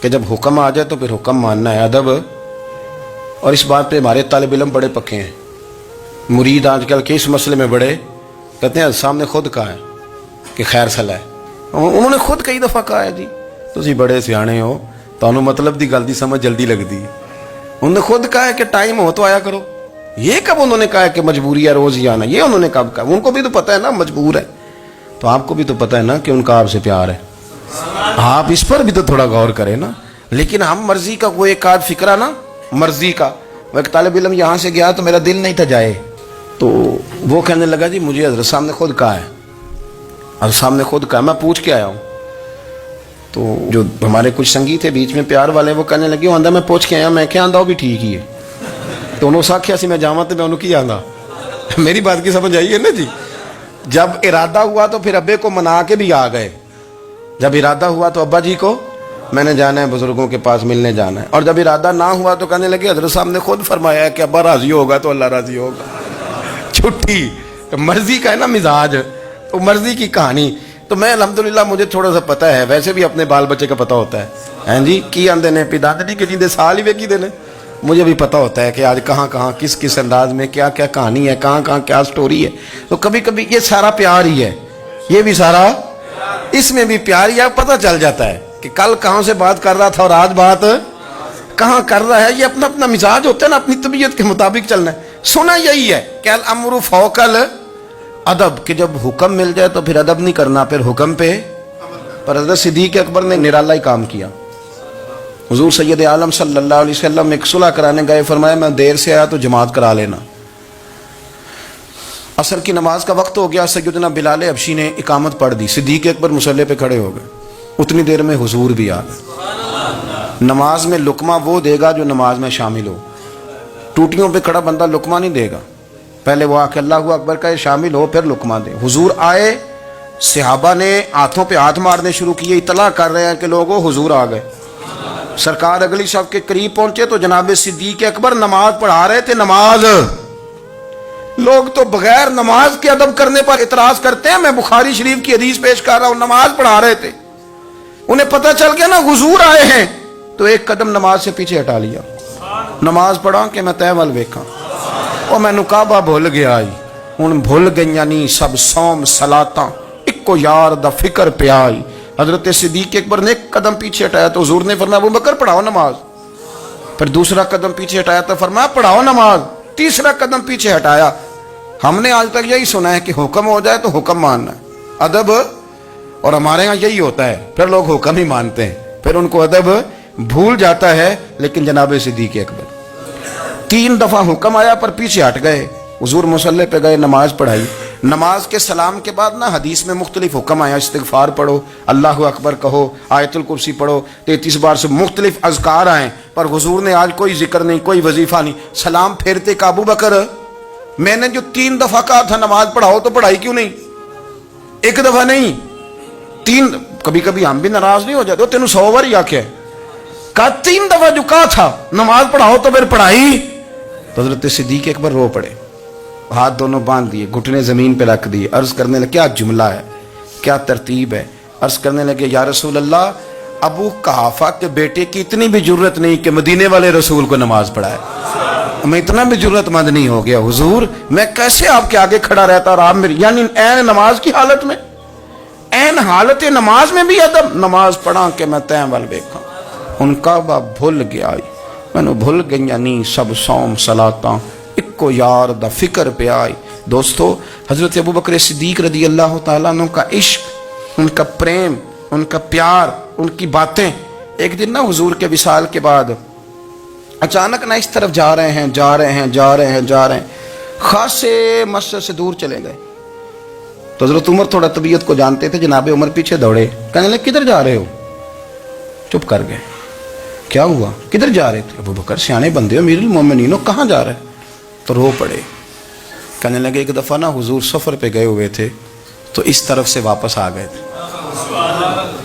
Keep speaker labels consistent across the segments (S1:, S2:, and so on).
S1: کہ جب حکم آ جائے تو پھر حکم ماننا ہے، ادب. اور اس بات پہ ہمارے طالب علم بڑے پکے ہیں. مرید آج کل کے اس مسئلے میں بڑے کہتے ہیں صاحب نے خود کہا ہے کہ خیر صلاح ہے. انہوں نے خود کئی دفعہ کہا ہے جی تسی بڑے سیانے ہو، تانوں مطلب دی گل دی سمجھ جلدی لگتی ہے. انہوں نے خود کہا ہے کہ ٹائم ہو تو آیا کرو. یہ کب انہوں نے کہا ہے کہ مجبوری ہے روز ہی آنا؟ یہ انہوں نے کب کہا؟ ان کو بھی تو پتہ ہے نا مجبور ہے. تو آپ کو بھی تو پتہ ہے نا کہ ان کا آپ سے پیار ہے. آپ اس پر بھی تو تھوڑا غور کریں نا. لیکن ہم مرضی کا وہ ایک آدھ فکرہ نا، مرضی کا. وہ ایک طالب علم یہاں سے گیا تو میرا دل نہیں تھا جائے، تو وہ کہنے لگا جی مجھے حضرت صاحب نے خود کہا ہے، حضرت صاحب نے خود کہا. میں پوچھ کے آیا ہوں. تو جو ہمارے کچھ سنگی تھے بیچ میں پیار والے، وہ کہنے لگے آندہ میں پوچھ کے آیا. میں کیا آندہ وہ بھی ٹھیک ہی ہے. تو انہوں ساکھیا سی میں جاواں تو میں انہوں کی آندہ. میری بات کی سمجھ آئی ہے نا جی. جب ارادہ ہوا تو پھر ابے کو منا کے بھی آ گئے. جب ارادہ ہوا تو ابا جی کو میں نے جانا ہے، بزرگوں کے پاس ملنے جانا ہے. اور جب ارادہ نہ ہوا تو کہنے لگے حضرت صاحب نے خود فرمایا ہے کہ ابا راضی ہوگا تو اللہ راضی ہوگا. چھٹی مرضی کا ہے نا مزاج، تو مرضی کی کہانی. تو میں الحمدللہ مجھے تھوڑا سا پتہ ہے، ویسے بھی اپنے بال بچے کا پتہ ہوتا ہے. ہیں جی کی آندے نے پیداندی کے جیندے سال ہی ویکھی دے نے. مجھے بھی پتہ ہوتا ہے کہ آج کہاں کہاں کس کس انداز میں کیا کیا کہانی ہے، کہاں کہاں کیا سٹوری ہے. تو کبھی کبھی یہ سارا پیار ہی ہے، یہ بھی سارا اس میں بھی پیار ہی ہے. پتہ چل جاتا ہے کہ کل کہاں سے بات کر رہا تھا اور آج بات کہاں کر رہا ہے. یہ اپنا اپنا مزاج ہوتا ہے نا، اپنی طبیعت کے مطابق چلنا ہے. سنا یہی ہے کہ الامر فوق الادب، کہ جب حکم مل جائے تو پھر ادب نہیں کرنا، پھر حکم پہ. پر حضرت صدیق اکبر نے نرالا ہی کام کیا. حضور سید عالم صلی اللہ علیہ وسلم ایک صلح کرانے گئے، فرمایا میں دیر سے آیا تو جماعت کرا لینا. عصر کی نماز کا وقت ہو گیا، سیدنا بلال حبشی نے اقامت پڑھ دی. صدیق اکبر مصلی پہ کھڑے ہو گئے. اتنی دیر میں حضور بھی آ گئے. نماز میں لقمہ وہ دے گا جو نماز میں شامل ہو. ٹوٹیوں پہ کھڑا بندہ لقمہ نہیں دے گا. پہلے وہ آ کے اللہ اکبر کا شامل ہو پھر لقمہ دے. حضور آئے، صحابہ نے ہاتھوں پہ ہاتھ مارنے شروع کیے، اطلاع کر رہے ہیں کہ لوگوں حضور آ گئے. سرکار اگلی صف کے قریب پہنچے تو جناب صدیق اکبر نماز پڑھا رہے تھے. نماز لوگ تو بغیر نماز کے ادب کرنے پر اعتراض کرتے ہیں. میں بخاری شریف کی حدیث پیش کر رہا ہوں، نماز پڑھا رہے تھے. انہیں پتہ چل گیا نا حضور آئے ہیں، تو ایک قدم نماز سے پیچھے ہٹا لیا. نماز پڑھا کہ میں تے ول ویکھاں، او میں کعبہ بھول گیا آئی. ہن بھول گئیاں نہیں سب صوم صلاتاں، اکو یار دا فکر پہ آئی. حضرت صدیق اکبر نے ایک قدم پیچھے ہٹایا تو حضور نے فرمایا ابو بکر پڑھاؤ نماز. پھر دوسرا قدم پیچھے ہٹایا تو فرمایا پڑھاؤ نماز. تیسرا قدم پیچھے ہٹایا. ہم نے آج تک یہی سنا ہے کہ حکم ہو جائے تو حکم ماننا ہے، ادب. اور ہمارے ہاں یہی ہوتا ہے، پھر لوگ حکم ہی مانتے ہیں، پھر ان کو ادب بھول جاتا ہے. لیکن جناب صدیق اکبر 3 دفعہ حکم آیا پر پیچھے ہٹ گئے. حضور مصلی پہ گئے، نماز پڑھائی. نماز کے سلام کے بعد نا حدیث میں مختلف حکم آیا. استغفار پڑھو، اللہ اکبر کہو، آیت الکرسی پڑھو، 33 بار سے مختلف اذکار آئیں. پر حضور نے آج کوئی ذکر نہیں، کوئی وظیفہ نہیں. سلام پھیرتے کہ ابو بکر میں نے جو 3 دفعہ کہا تھا نماز پڑھاؤ تو پڑھائی کیوں نہیں؟ ایک دفعہ نہیں 3. کبھی کبھی ہم بھی ناراض نہیں ہو جاتے، تینوں 100 بار ہی آکھیا ہے، کہا 3 دفعہ جو کہا تھا نماز پڑھاؤ تو پھر پڑھائی. تو حضرت صدیق اکبر رو پڑے، ہاتھ دونوں باندھ دیے، گھٹنے زمین پہ رکھ دیے. عرض کرنے لگے کیا جملہ ہے، کیا ترتیب ہے. عرض کرنے لگے یا رسول اللہ، ابو قحافہ کے بیٹے کی اتنی بھی جرت نہیں کہ مدینے والے رسول کو نماز پڑھائے. میں اتنا بھی جرت مند نہیں ہو گیا حضور، میں کیسے آپ کے آگے کھڑا رہتا اور آپ میری، یعنی این نماز کی حالت میں، این حالت نماز میں بھی ادب. نماز پڑھا کہ میں تین ول ویکھاں. ان کعبہ بھول گیا، میں نے بھول گئی نہیں سب صوم صلاتاں، اکو یار دا فکر پہ آئی. دوستو حضرت ابو بکر صدیق رضی اللہ تعالیٰ عنہ کا عشق، ان کا پریم، ان کا پیار، ان کی باتیں. ایک دن نا حضور کے وصال کے بعد اچانک نہ اس طرف جا رہے ہیں، خاصے مسجد سے دور چلے گئے. تو حضرت عمر تھوڑا طبیعت کو جانتے تھے، جناب عمر پیچھے دوڑے، کہنے لگے کدھر جا رہے ہو؟ چپ کر گئے. کیا ہوا، کدھر جا رہے تھے؟ ابو بکر سیانے بندے ہو، امیر المومنین ہو، کہاں جا رہے؟ تو رو پڑے. کہنے لگے ایک دفعہ نا حضور سفر پہ گئے ہوئے تھے تو اس طرف سے واپس آ گئے تھے،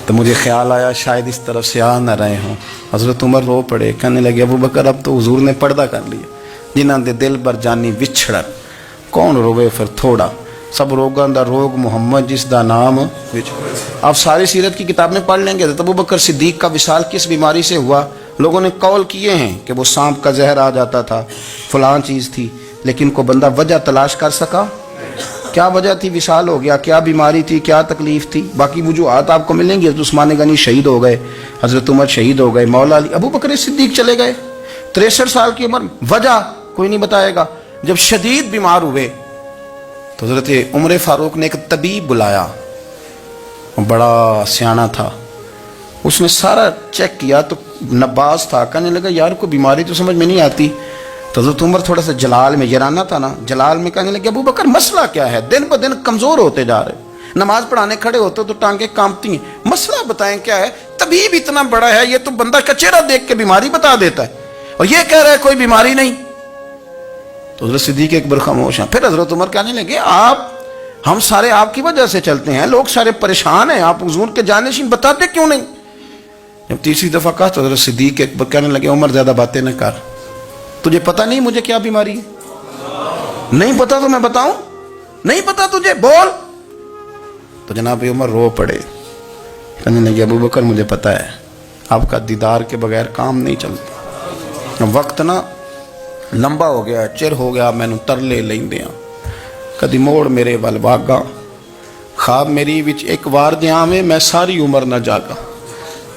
S1: تو مجھے خیال آیا شاید اس طرف سے آ نہ رہے ہوں. حضرت عمر رو پڑے. کہنے لگے ابو بکر اب تو حضور نے پردہ کر لیا، جنہاں دے دل بر جانی وچھڑن، کون روے پھر تھوڑا. سب روگاں دا روگ محمد جس دا نام. آپ ساری سیرت کی کتاب میں پڑھ لیں گے. ابو بکر صدیق کا وصال کس بیماری سے ہوا؟ لوگوں نے قول کیے ہیں کہ وہ سانپ کا زہر آ جاتا تھا، فلاں چیز تھی، لیکن کوئی بندہ وجہ تلاش کر سکا؟ کیا وجہ تھی وصال ہو گیا؟ کیا بیماری تھی؟ کیا تکلیف تھی؟ باقی وجوہات آپ کو ملیں گی. حضرت عثمان غنی شہید ہو گئے، حضرت عمر شہید ہو گئے، مولا علی، ابو بکر صدیق چلے گئے 63 سال کی عمر. وجہ کوئی نہیں بتائے گا. جب شدید بیمار ہوئے تو حضرت عمر فاروق نے ایک طبیب بلایا. وہ بڑا سیانا تھا. اس نے سارا چیک کیا تو نباز تھا. کہنے لگا یار کوئی بیماری تو سمجھ میں نہیں آتی. تو حضرت عمر تھوڑا سا جلال میں، یرانہ تھا نا، جلال میں کہنے لگے ابو بکر مسئلہ کیا ہے؟ دن بہ دن کمزور ہوتے جا رہے، نماز پڑھانے کھڑے ہوتے تو ٹانگیں کانپتی ہیں. مسئلہ بتائیں کیا ہے؟ طبیب اتنا بڑا ہے، یہ تو بندہ کا چہرہ دیکھ کے بیماری بتا دیتا ہے، اور یہ کہہ رہا ہے کوئی بیماری نہیں. تو حضرت صدیق ایک بار خاموش ہیں. پھر حضرت عمر کہنے لگے ہم سارے آپ کی وجہ سے چلتے ہیں، لوگ سارے پریشان ہیں، آپ حضور کے جانشین بتاتے کیوں نہیں؟ جب تیسری دفعہ کہا تو حضرت صدیق ایک بار کہنے لگے عمر زیادہ باتیں نہ کر، تجھے پتہ نہیں مجھے کیا بیماری ہے؟ نہیں پتا تو میں بتاؤں؟ نہیں پتا تجھے؟ بول. تو جناب عمر رو پڑے. کہنے لگے ابو بکر مجھے پتا ہے، آپ کا دیدار کے بغیر کام نہیں چلتا. وقت نا لمبا ہو گیا، چر ہو گیا، میں ترلے لیندیاں کدی موڑ میرے ول واگا، خواب میری وچ ایک وار دیاں میں میں ساری عمر نہ جاگا.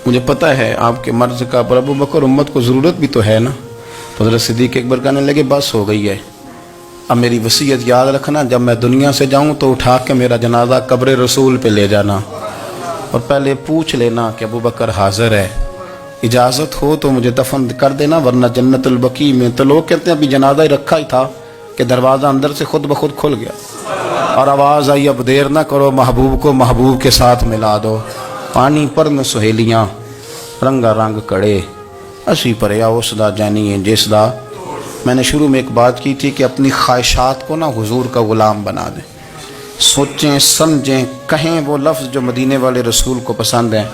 S1: مجھے پتہ ہے آپ کے مرض کا، پر ابو بکر امت کو ضرورت بھی تو ہے نا. تو حضرت صدیق ایک بار کہنے لگے بس ہو گئی ہے، اب میری وصیت یاد رکھنا، جب میں دنیا سے جاؤں تو اٹھا کے میرا جنازہ قبر رسول پہ لے جانا، اور پہلے پوچھ لینا کہ ابو بکر حاضر ہے، اجازت ہو تو مجھے دفن کر دینا، ورنہ جنت البقیع میں. تو لوگ کہتے ہیں ابھی جنازہ ہی رکھا ہی تھا کہ دروازہ اندر سے خود بخود کھل گیا، اور آواز آئی اب دیر نہ کرو، محبوب کو محبوب کے ساتھ ملا دو. پانی پر میں سہیلیاں رنگا رنگ کڑے، اسی پریا اس دا جانی ہے جس دا. میں نے شروع میں ایک بات کی تھی کہ اپنی خواہشات کو نا حضور کا غلام بنا دیں، سوچیں سمجھیں کہیں وہ لفظ جو مدینے والے رسول کو پسند ہیں،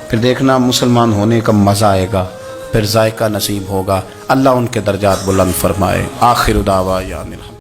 S1: پھر دیکھنا مسلمان ہونے کا مزہ آئے گا، پھر ذائقہ نصیب ہوگا. اللہ ان کے درجات بلند فرمائے. آخر دعوانا